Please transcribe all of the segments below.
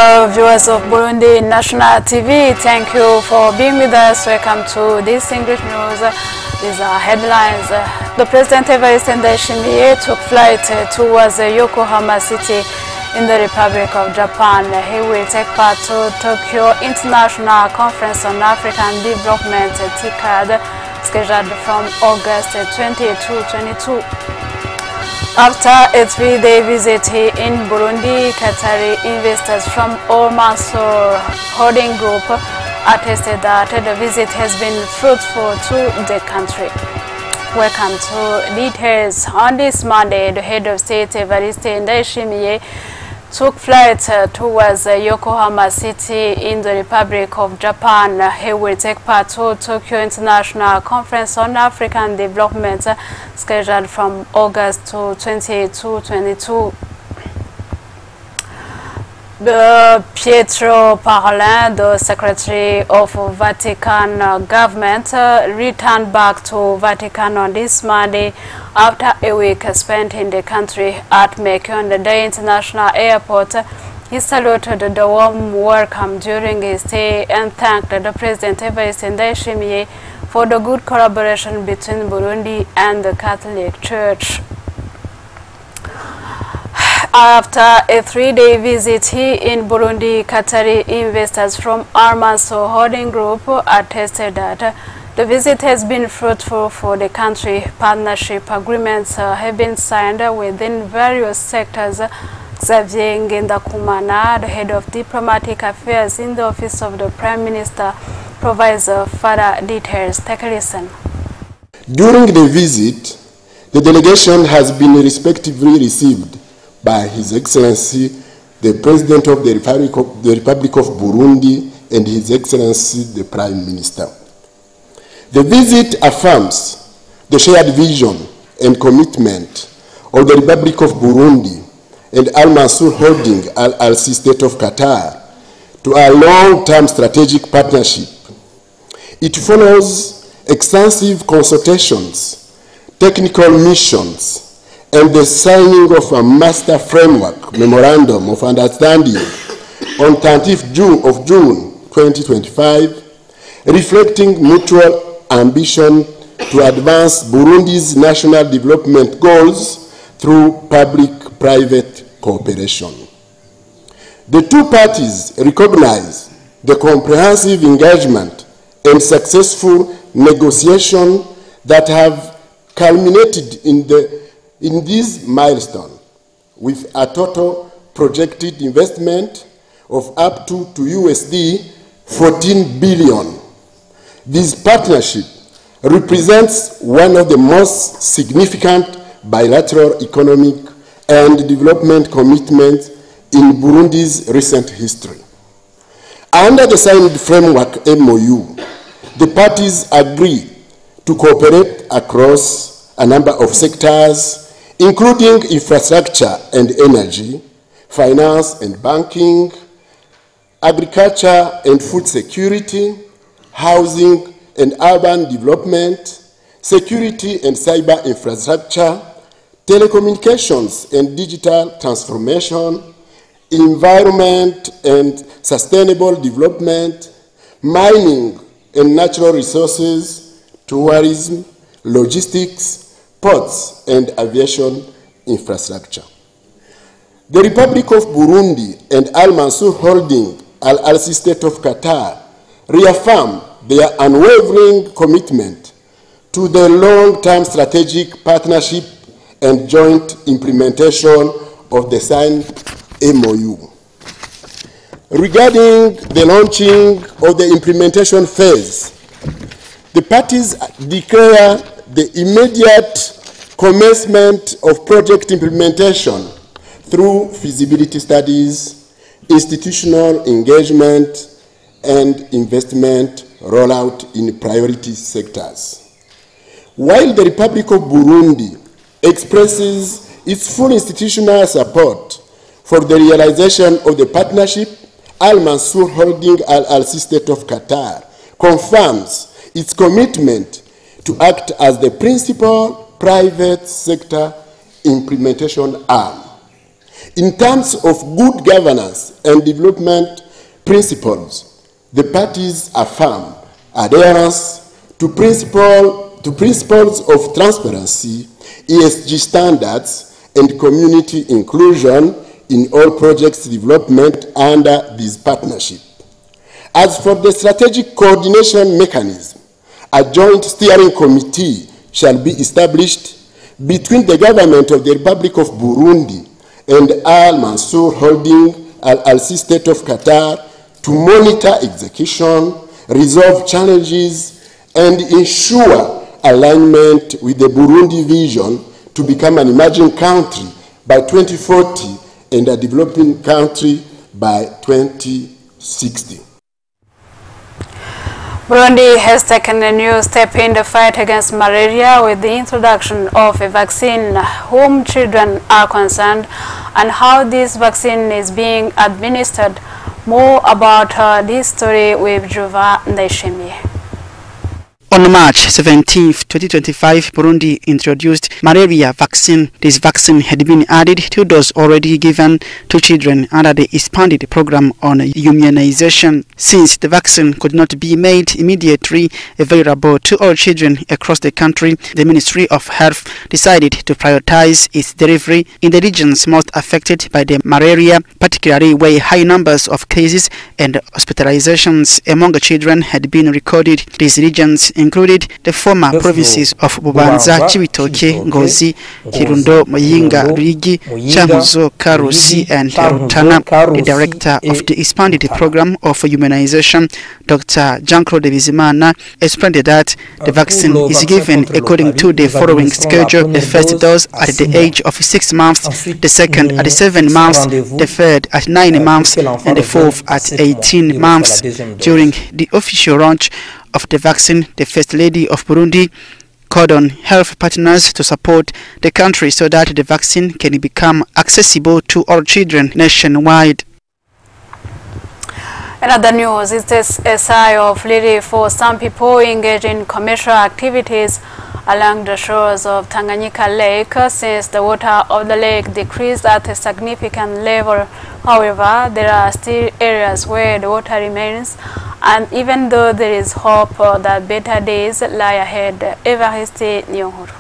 Viewers of Burundi National TV, thank you for being with us. Welcome to this English news. These are headlines. The President Evariste Ndayishimiye took flight towards Yokohama City in the Republic of Japan. He will take part to Tokyo International Conference on African Development, TICAD, scheduled from August 2022. After a three-day visit in Burundi, Qatari investors from Al-Mansour Holding Group attested that the visit has been fruitful to the country. Welcome to details. On this Monday, the head of state, Evariste Ndayishimiye, took flight towards Yokohama City in the Republic of Japan. He will take part to Tokyo International Conference on African Development, scheduled from August to 2022. Pietro Parolin, the Secretary of Vatican government, returned back to Vatican on this Monday after a week spent in the country at Mekonde International Airport. He saluted the warm welcome during his stay and thanked the President Evariste Ndayishimiye for the good collaboration between Burundi and the Catholic Church. After a three-day visit in Burundi, Qatari investors from Al-Mansour Holding Group attested that the visit has been fruitful for the country. Partnership agreements have been signed within various sectors. Xavier Ngendakumana, the head of diplomatic affairs in the office of the Prime Minister, provides further details. Take a listen. During the visit, the delegation has been respectively received by His Excellency, the President of the Republic of Burundi, and His Excellency, the Prime Minister. The visit affirms the shared vision and commitment of the Republic of Burundi and Al-Mansour Holding LLC State of Qatar to a long-term strategic partnership. It follows extensive consultations, technical missions, and the signing of a master framework memorandum of understanding on 30th June 2025, reflecting mutual ambition to advance Burundi's national development goals through public-private cooperation. The two parties recognize the comprehensive engagement and successful negotiation that have culminated in this milestone, with a total projected investment of up to USD 14 billion. This partnership represents one of the most significant bilateral economic and development commitments in Burundi's recent history. Under the signed framework MOU, the parties agree to cooperate across a number of sectors, including infrastructure and energy, finance and banking, agriculture and food security, housing and urban development, security and cyber infrastructure, telecommunications and digital transformation, environment and sustainable development, mining and natural resources, tourism, logistics, ports and aviation infrastructure. The Republic of Burundi and Al-Mansour Holding LLC State of Qatar reaffirm their unwavering commitment to the long-term strategic partnership and joint implementation of the signed MOU. Regarding the launching of the implementation phase, the parties declare the immediate commencement of project implementation through feasibility studies, institutional engagement, and investment rollout in priority sectors. While the Republic of Burundi expresses its full institutional support for the realization of the partnership, Al-Mansour Holding LLC State of Qatar confirms its commitment to act as the principal private sector implementation arm. In terms of good governance and development principles, the parties affirm adherence to principles of transparency, ESG standards, and community inclusion in all projects development under this partnership. As for the strategic coordination mechanism, a joint steering committee shall be established between the government of the Republic of Burundi and Al Mansour Holding Al-Alsi State of Qatar to monitor execution, resolve challenges, and ensure alignment with the Burundi vision to become an emerging country by 2040 and a developing country by 2060. Burundi has taken a new step in the fight against malaria with the introduction of a vaccine whom children are concerned and how this vaccine is being administered. More about this story with Juva Ndaishimie. On March 17, 2025, Burundi introduced Malaria Vaccine. This vaccine had been added to those already given to children under the expanded program on immunization. Since the vaccine could not be made immediately available to all children across the country, the Ministry of Health decided to prioritize its delivery in the regions most affected by the malaria, particularly where high numbers of cases and hospitalizations among children had been recorded. These regions included the former provinces of Bubanza, Cibitoke, Ngozi, Kirundo, Muyinga, Ruyigi, Cankuzo, Karusi, and Rutana. The director of the expanded program of immunization, Dr. Jean-Claude Bizimana, explained that the vaccine is given according to the following schedule: the first dose at the age of 6 months, the second at 7 months, the third at 9 months, and the fourth at 18 months. During the official launch of the vaccine, the First Lady of Burundi called on health partners to support the country so that the vaccine can become accessible to all children nationwide. In other news, it is a sigh of relief for some people engaged in commercial activities along the shores of Tanganika Lake since the water of the lake decreased at a significant level. However, there are still areas where the water remains, and even though there is hope that better days lie ahead. Evariste Nyonguru.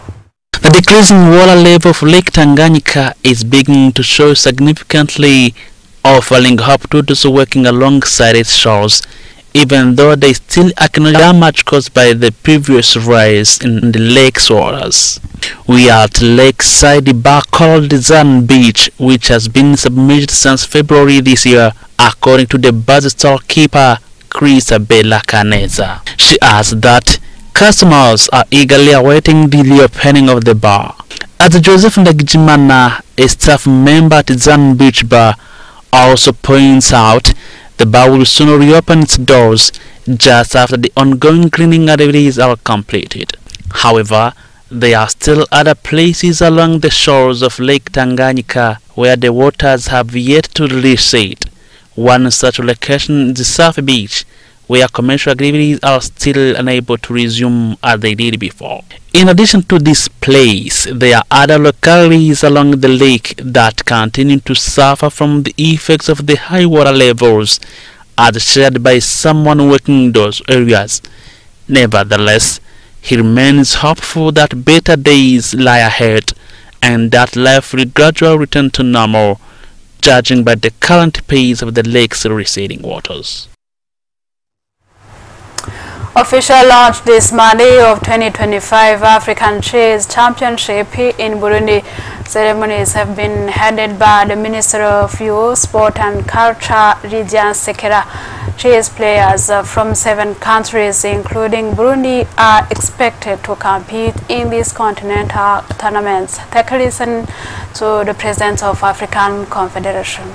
The decreasing water level of Lake Tanganika is beginning to show significantly, offering hope to those working alongside its shores, even though they still acknowledge damage caused by the previous rise in the lake's waters. We are at lakeside bar called Zan Beach, which has been submerged since February this year, according to the bar storekeeper Chrisabella Caneza. She adds that customers are eagerly awaiting the reopening of the bar. As Joseph Ndagijimana, a staff member at Zan Beach Bar, also points out, the bar will soon reopen its doors just after the ongoing cleaning activities are completed. However, there are still other places along the shores of Lake Tanganika where the waters have yet to recede. One such location is the South Beach, where commercial activities are still unable to resume as they did before. In addition to this place, there are other localities along the lake that continue to suffer from the effects of the high water levels, as shared by someone working in those areas. Nevertheless, he remains hopeful that better days lie ahead and that life will gradually return to normal, judging by the current pace of the lake's receding waters. Official launch this Monday of 2025 African Chess Championship in Burundi. Ceremonies have been headed by the Minister of Youth, Sport and Culture, Lydia Sekera. Chess players from 7 countries, including Burundi, are expected to compete in these continental tournaments. Take a listen to the President of African Confederation.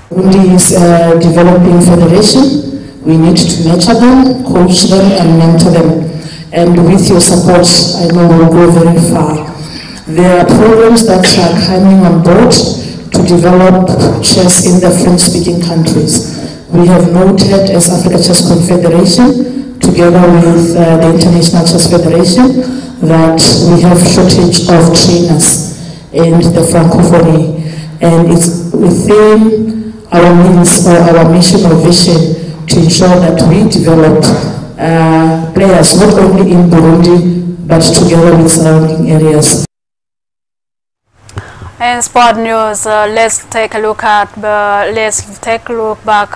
Burundi is a developing federation. We need to nurture them, coach them, and mentor them. And with your support, I know we'll go very far. There are programs that are coming on board to develop chess in the French-speaking countries. We have noted as Africa Chess Confederation, together with the International Chess Federation, that we have shortage of trainers in the Francophonie. and it's within our means or our mission or vision to ensure that we develop players not only in Burundi but together with surrounding areas. In sport news, let's take a look back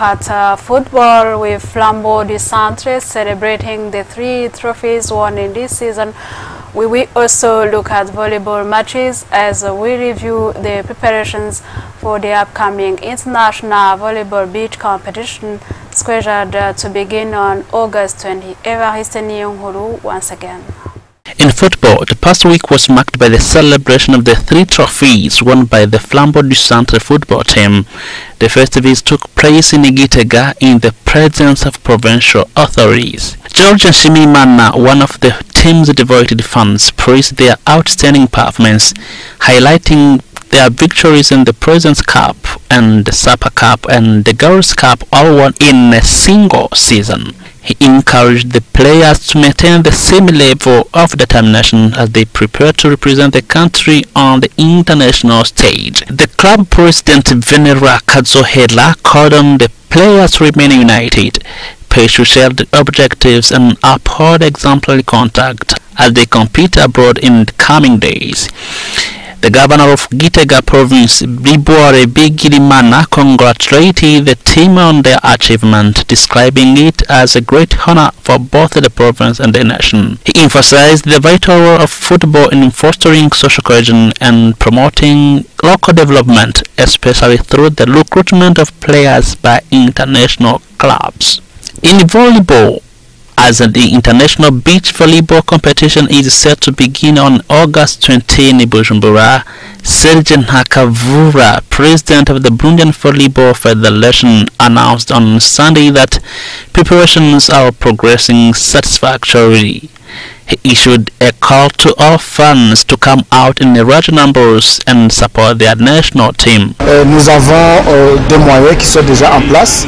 at football with Flambeau du Centre celebrating the 3 trophies won in this season. We will also look at volleyball matches as we review the preparations for the upcoming international volleyball beach competition scheduled to begin on August 20. Evariste Niyonghuru once again. In football, the past week was marked by the celebration of the 3 trophies won by the Flambeau du Centre football team. The festivities took place in Gitega in the presence of provincial authorities. George Shimimana, one of the team's devoted fans, praised their outstanding performance, highlighting their victories in the President's Cup and the Super Cup and the Girls' Cup, all won in a single season. He encouraged the players to maintain the same level of determination as they prepare to represent the country on the international stage. The club president Venera Kazohela called on the players to remain united, pursue shared objectives and uphold exemplary conduct as they compete abroad in the coming days. The governor of Gitega province, Bibore Bigirimana, congratulated the team on their achievement, describing it as a great honor for both the province and the nation. He emphasized the vital role of football in fostering social cohesion and promoting local development, especially through the recruitment of players by international clubs. In volleyball, as the international beach volleyball competition is set to begin on August 20 in Bujumbura, Serge Ntakavura, president of the Burundian Volleyball Federation, announced on Sunday that preparations are progressing satisfactorily. He issued a call to all fans to come out in large numbers and support their national team. Nous avons des moyens qui sont déjà en place.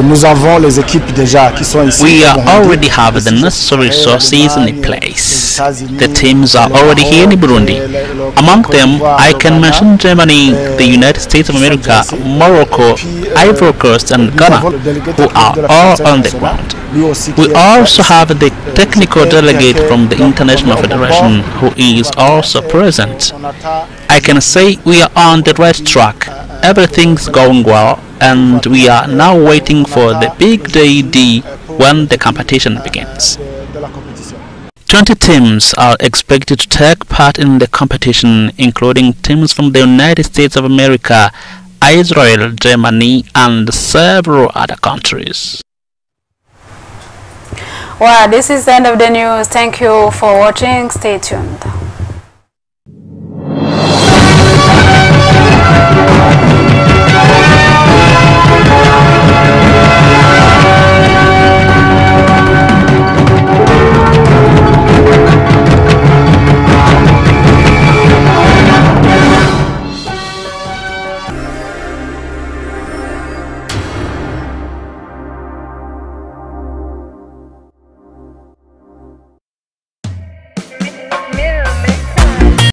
Nous avons les équipes déjà qui sont ici. We already have the necessary resources in place. The teams are already here in Burundi. Among them, I can mention Germany, the United States of America, Morocco, Ivory Coast, and Ghana, who are all on the ground. We also have the technical delegate from the International Federation, who is also present. I can say we are on the right track. Everything's going well, and we are now waiting for the big day D when the competition begins. 20 teams are expected to take part in the competition, including teams from the United States of America, Israel, Germany, and several other countries. Well, this is the end of the news. Thank you for watching. Stay tuned.